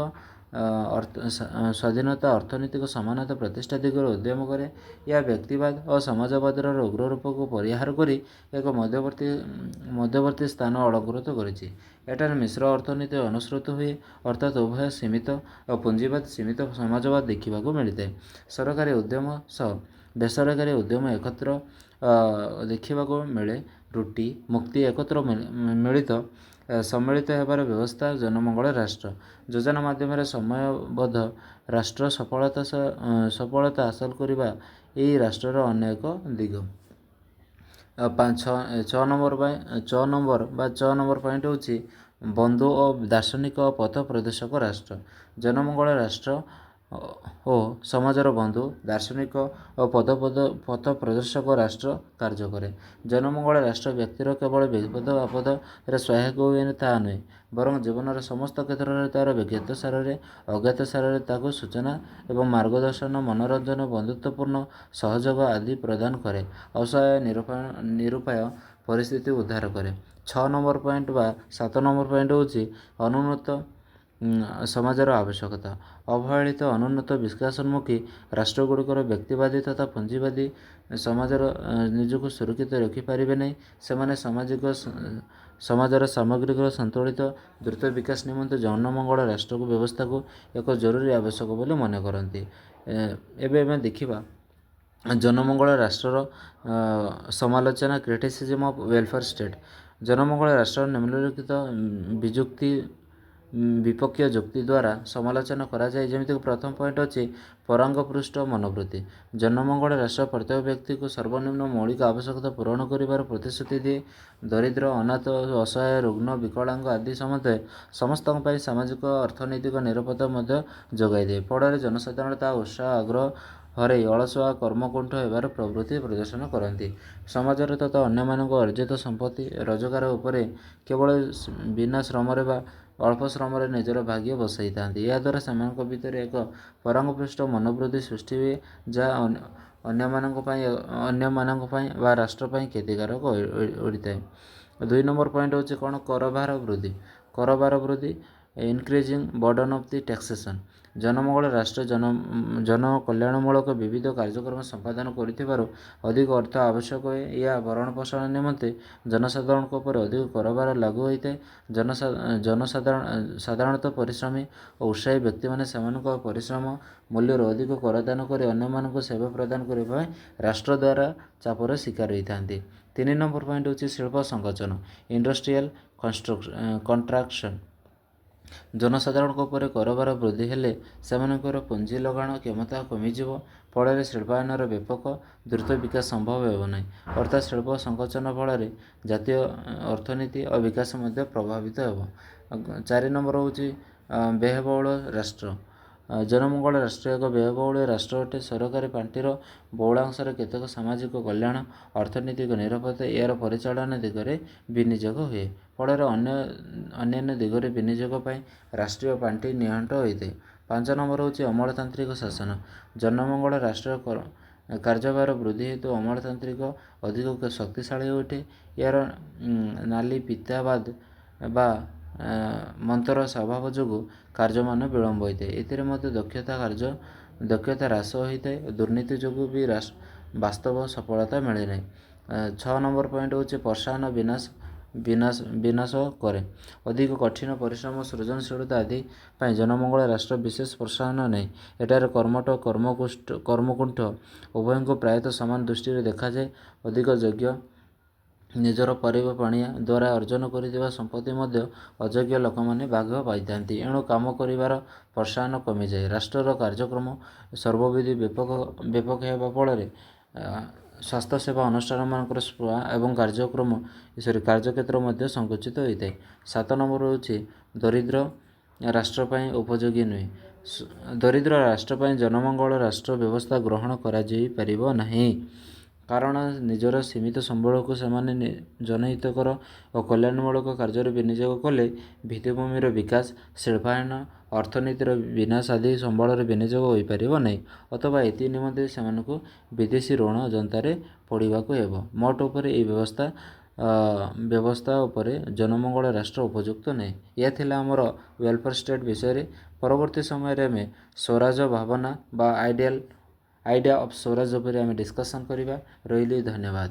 ସ୍ୱାଧୀନତା, ଅର୍ଥନୈତିକ ସମାନତା ପ୍ରତିଷ୍ଠା ଦିଗରେ ଉଦ୍ୟମ କରେ। ଏହା ବ୍ୟକ୍ତିବାଦ ଓ ସମାଜବାଦର ଉଗ୍ର ରୂପକୁ ପରିହାର କରି ଏକ ମଧ୍ୟବର୍ତ୍ତୀ ସ୍ଥାନ ଅଳଙ୍କୃତ କରିଛି। ଏଠାରେ ମିଶ୍ର ଅର୍ଥନୀତି ଅନୁସୃତ ହୁଏ, ଅର୍ଥାତ୍ ଉଭୟ ସୀମିତ ଓ ପୁଞ୍ଜିବାଦ ସୀମିତ ସମାଜବାଦ ଦେଖିବାକୁ ମିଳିଥାଏ। ସରକାରୀ ଉଦ୍ୟମ ସହ ବେସରକାରୀ ଉଦ୍ୟମ ଏକତ୍ର ଦେଖିବାକୁ ମିଳେ। ତ୍ରୁଟି ମୁକ୍ତି ଏକତ୍ର ମିଳିତ ସମ୍ମିଳିତ ହେବାର ବ୍ୟବସ୍ଥା ଜନମଙ୍ଗଳ ରାଷ୍ଟ୍ର। ଯୋଜନା ମାଧ୍ୟମରେ ସମୟବଦ୍ଧ ରାଷ୍ଟ୍ର ସଫଳତା ହାସଲ କରିବା ଏହି ରାଷ୍ଟ୍ରର ଅନ୍ୟ ଏକ ଦିଗ। 6 ନମ୍ବର ପଏଣ୍ଟ ହେଉଛି ବନ୍ଧୁ ଓ ଦାର୍ଶନିକ ପଥ ପ୍ରଦର୍ଶକ ରାଷ୍ଟ୍ର। ଜନମଙ୍ଗଳ ରାଷ୍ଟ୍ର ଓ ସମାଜର ବନ୍ଧୁ ଦାର୍ଶନିକ ଓ ପଥ ପ୍ରଦର୍ଶକ ରାଷ୍ଟ୍ର କାର୍ଯ୍ୟ କରେ। ଜନମଙ୍ଗଳ ରାଷ୍ଟ୍ର ବ୍ୟକ୍ତିର କେବଳ ବିପଦ ଆପଦରେ ସହାୟକ ହୁଏ ତାହା ନୁହେଁ, ବରଂ ଜୀବନର ସମସ୍ତ କ୍ଷେତ୍ରରେ ତା'ର ଜ୍ଞାତସାରରେ ଅଜ୍ଞାତସାରରେ ତାକୁ ସୂଚନା ଏବଂ ମାର୍ଗଦର୍ଶନ, ମନୋରଞ୍ଜନ, ବନ୍ଧୁତ୍ୱପୂର୍ଣ୍ଣ ସହଯୋଗ ଆଦି ପ୍ରଦାନ କରେ। ଅସହାୟ ନିରୁପାୟ ପରିସ୍ଥିତି ଉଦ୍ଧାର କରେ। 7 ନମ୍ବର ପଏଣ୍ଟ ହେଉଛି ଅନୁନ୍ନତ ସମାଜର ଆବଶ୍ୟକତା। ଅବହେଳିତ ଅନୁନ୍ନତ ବିକାଶୋନ୍ମୁଖୀ ରାଷ୍ଟ୍ରଗୁଡ଼ିକର ବ୍ୟକ୍ତିବାଦୀ ତଥା ପୁଞ୍ଜିବାଦୀ ସମାଜର ନିଜକୁ ସୁରକ୍ଷିତ ରଖିପାରିବେ ନାହିଁ। ସେମାନେ ସମାଜର ସାମଗ୍ରିକ ସନ୍ତୁଳିତ ଦ୍ରୁତ ବିକାଶ ନିମନ୍ତେ ଜନମଙ୍ଗଳ ରାଷ୍ଟ୍ରକୁ ବ୍ୟବସ୍ଥାକୁ ଏକ ଜରୁରୀ ଆବଶ୍ୟକ ବୋଲି ମନେ କରନ୍ତି। ଏବେ ଆମେ ଦେଖିବା ଜନମଙ୍ଗଳ ରାଷ୍ଟ୍ରର ସମାଲୋଚନା କ୍ରିଟିସିଜମ୍ ଅଫ୍ ୱେଲଫେୟାର ଷ୍ଟେଟ୍। ଜନମଙ୍ଗଳ ରାଷ୍ଟ୍ରର ନିମ୍ନଲିଖିତ ବିପକ୍ଷୀୟ ଯୁକ୍ତି ଦ୍ୱାରା ସମାଲୋଚନା କରାଯାଏ। ଯେମିତିକି ପ୍ରଥମ ପଏଣ୍ଟ ଅଛି ପରାଙ୍ଗପୁଷ୍ଟ ମନୋବୃତ୍ତି। ଜନମଙ୍ଗଳ ରାଷ୍ଟ୍ର ପ୍ରତ୍ୟେକ ବ୍ୟକ୍ତିକୁ ସର୍ବନିମ୍ନ ମୌଳିକ ଆବଶ୍ୟକତା ପୂରଣ କରିବାର ପ୍ରତିଶ୍ରୁତି ଦିଏ। ଦରିଦ୍ର, ଅନାଥ, ଅସହାୟ, ରୁଗ୍ଣ, ବିକଳାଙ୍ଗ ଆଦି ସମେତ ସମସ୍ତଙ୍କ ପାଇଁ ସାମାଜିକ ଅର୍ଥନୈତିକ ନିରାପତ୍ତା ମଧ୍ୟ ଯୋଗାଇ ଦିଏ। ଫଳରେ ଜନସାଧାରଣ ତା ଉତ୍ସାହ ଆଗ୍ରହ ହରାଇ ଅଳସୁଆ କର୍ମକୁଣ୍ଠ ହେବାର ପ୍ରବୃତ୍ତି ପ୍ରଦର୍ଶନ କରନ୍ତି। ସମାଜର ତଥା ଅନ୍ୟମାନଙ୍କ ଅର୍ଜିତ ସମ୍ପତ୍ତି ରୋଜଗାର ଉପରେ କେବଳ ବିନା ଶ୍ରମରେ ବା ଅଳ୍ପ ଶ୍ରମରେ ନିଜର ଭାଗ୍ୟ ବସାଇଥାନ୍ତି। ଏହାଦ୍ୱାରା ସେମାନଙ୍କ ଭିତରେ ଏକ ପରାଙ୍ଗପୁଷ୍ଟ ମନୋବୃତ୍ତି ସୃଷ୍ଟି ହୁଏ, ଯାହା ଅନ୍ୟମାନଙ୍କ ପାଇଁ ବା ରାଷ୍ଟ୍ର ପାଇଁ କ୍ଷତିକାରକ ହୋଇଥାଏ। 2 ନମ୍ବର ପଏଣ୍ଟ ହେଉଛି କ'ଣ? କରଭାର ବୃଦ୍ଧି। କରଭାର ବୃଦ୍ଧି increasing burden of the taxation. ଜନମଙ୍ଗଳ ରାଷ୍ଟ୍ର ଜନକଲ୍ୟାଣମୂଳକ ବିବିଧ କାର୍ଯ୍ୟକ୍ରମ ସମ୍ପାଦନ କରୁଥିବାରୁ ଅଧିକ ଅର୍ଥ ଆବଶ୍ୟକ ହୁଏ। ଏହା ଭରଣପୋଷଣ ନିମନ୍ତେ ଜନସାଧାରଣଙ୍କ ଉପରେ ଅଧିକ କରଭାର ଲାଗୁ ହୋଇଥାଏ। ସାଧାରଣତଃ ପରିଶ୍ରମୀ ଓ ଉତ୍ସାହୀ ବ୍ୟକ୍ତିମାନେ ସେମାନଙ୍କ ପରିଶ୍ରମ ମୂଲ୍ୟରୁ ଅଧିକ କରଦାନ କରି ଅନ୍ୟମାନଙ୍କୁ ସେବା ପ୍ରଦାନ କରିବା ପାଇଁ ରାଷ୍ଟ୍ର ଦ୍ୱାରା ଚାପର ଶିକାର ହୋଇଥାନ୍ତି। 3 ନମ୍ବର ପଏଣ୍ଟ ହେଉଛି ଶିଳ୍ପ ସଂକୋଚନ ଇଣ୍ଡଷ୍ଟ୍ରିଆଲ କଣ୍ଟ୍ରାକ୍ସନ୍। ଜନସାଧାରଣଙ୍କ ଉପରେ କରଭାର ବୃଦ୍ଧି ହେଲେ ସେମାନଙ୍କର ପୁଞ୍ଜି ଲଗାଣ କ୍ଷମତା କମିଯିବ। ଫଳରେ ଶିଳ୍ପାୟନର ବ୍ୟାପକ ଦ୍ରୁତ ବିକାଶ ସମ୍ଭବ ହେବ ନାହିଁ। ଅର୍ଥାତ୍ ଶିଳ୍ପ ସଂକୋଚନ ଫଳରେ ଜାତୀୟ ଅର୍ଥନୀତି ଓ ବିକାଶ ମଧ୍ୟ ପ୍ରଭାବିତ ହେବ। 4 ନମ୍ବର ହେଉଛି ବ୍ୟୟବହୁଳ ରାଷ୍ଟ୍ର। ଜନମଙ୍ଗଳ ରାଷ୍ଟ୍ର ଏକ ବ୍ୟୟବହୁଳ ରାଷ୍ଟ୍ର ଅଟେ। ସରକାରୀ ପାଣ୍ଠିର ବହୁଳାଂଶରେ କେତେକ ସାମାଜିକ କଲ୍ୟାଣ, ଅର୍ଥନୈତିକ ନିରାପତ୍ତା ଏହାର ପରିଚାଳନା ଦିଗରେ ବିନିଯୋଗ ହୁଏ। ଫଳରେ ଅନ୍ୟାନ୍ୟ ଦିଗରେ ବିନିଯୋଗ ପାଇଁ ରାଷ୍ଟ୍ରୀୟ ପାଣ୍ଠି ନିଅଣ୍ଟ ହୋଇଥାଏ। 5 ନମ୍ବର ହେଉଛି ଅମଳତାନ୍ତ୍ରିକ ଶାସନ। ଜନମଙ୍ଗଳ ରାଷ୍ଟ୍ର କାର୍ଯ୍ୟଭାର ବୃଦ୍ଧି ହେତୁ ଅମଳତାନ୍ତ୍ରିକ ଅଧିକ ଶକ୍ତିଶାଳୀ ହୋଇଉଠେ। ଏହାର ନାଲି ଫିତାବାଦ ବା ମନ୍ତର ସ୍ୱଭାବ ଯୋଗୁଁ କାର୍ଯ୍ୟମାନ ବିଳମ୍ବ ହୋଇଥାଏ। ଏଥିରେ ମଧ୍ୟ ଦକ୍ଷତା ହ୍ରାସ ହୋଇଥାଏ। ଦୁର୍ନୀତି ଯୋଗୁଁ ବି ବାସ୍ତବ ସଫଳତା ମିଳେ ନାହିଁ। 6 ନମ୍ବର ପଏଣ୍ଟ ହେଉଛି ପ୍ରୋତ୍ସାହନ ବିନାଶ କରେ। ଅଧିକ କଠିନ ପରିଶ୍ରମ, ସୃଜନଶୀଳତା ଆଦି ପାଇଁ ଜନମଙ୍ଗଳ ରାଷ୍ଟ୍ର ବିଶେଷ ପ୍ରୋତ୍ସାହନ ନାହିଁ। ଏଠାରେ କର୍ମଠ କର୍ମକୁଣ୍ଠ ଉଭୟଙ୍କୁ ପ୍ରାୟତଃ ସମାନ ଦୃଷ୍ଟିରେ ଦେଖାଯାଏ। ଅଧିକ ଯୋଗ୍ୟ ନିଜର ପରୋପକାରିତା ଦ୍ୱାରା ଅର୍ଜନ କରିଥିବା ସମ୍ପତ୍ତି ମଧ୍ୟ ଅଯୋଗ୍ୟ ଲୋକମାନେ ଭାଗ ପାଇଥାନ୍ତି। ଏଣୁ କାମ କରିବାର ପ୍ରୋତ୍ସାହନ କମିଯାଏ। ରାଷ୍ଟ୍ରର କାର୍ଯ୍ୟକ୍ରମ ସର୍ବବିଧ ବ୍ୟାପକ ହେବା ଫଳରେ ସ୍ୱାସ୍ଥ୍ୟସେବା ଅନୁଷ୍ଠାନମାନଙ୍କର ସ୍ପୃହା ଏବଂ କାର୍ଯ୍ୟକ୍ଷେତ୍ର ମଧ୍ୟ ସଂକୁଚିତ ହୋଇଥାଏ। 7 ନମ୍ବର ହେଉଛି ଦରିଦ୍ର ରାଷ୍ଟ୍ର ପାଇଁ ଉପଯୋଗୀ ନୁହେଁ। ଦରିଦ୍ର ରାଷ୍ଟ୍ର ପାଇଁ ଜନମଙ୍ଗଳ ରାଷ୍ଟ୍ର ବ୍ୟବସ୍ଥା ଗ୍ରହଣ କରାଯାଇପାରିବ ନାହିଁ। କାରଣ ନିଜର ସୀମିତ ସମ୍ବଳକୁ ସେମାନେ ଜନହିତକର ଓ କଲ୍ୟାଣମୂଳକ କାର୍ଯ୍ୟରେ ବିନିଯୋଗ କଲେ ଭିତ୍ତିଭୂମିର ବିକାଶ, ଶିଳ୍ପାୟନ, ଅର୍ଥନୀତିର ବିକାଶ ଆଦି ସମ୍ବଳର ବିନିଯୋଗ ହୋଇପାରିବ ନାହିଁ। ଅଥବା ଏଥି ନିମନ୍ତେ ସେମାନଙ୍କୁ ବିଦେଶୀ ଋଣ ଜନ୍ତାରେ ପଡ଼ିବାକୁ ହେବ। ମୋଟ ଉପରେ ଏହି ବ୍ୟବସ୍ଥା ଉପରେ ଜନମଙ୍ଗଳ ରାଷ୍ଟ୍ର ଉପଯୁକ୍ତ ନାହିଁ। ଏହା ଥିଲା ଆମର ୱେଲଫେୟାର ଷ୍ଟେଟ୍ ବିଷୟରେ। ପରବର୍ତ୍ତୀ ସମୟରେ ଆମେ ସ୍ୱରାଜ ଭାବନା ବା ଆଇଡ଼ିଆ ଅଫ୍ ସ୍ୱରାଜ ଉପରେ ଆମେ ଡିସ୍କସନ୍ କରିବା। ରହିଲି, ଧନ୍ୟବାଦ।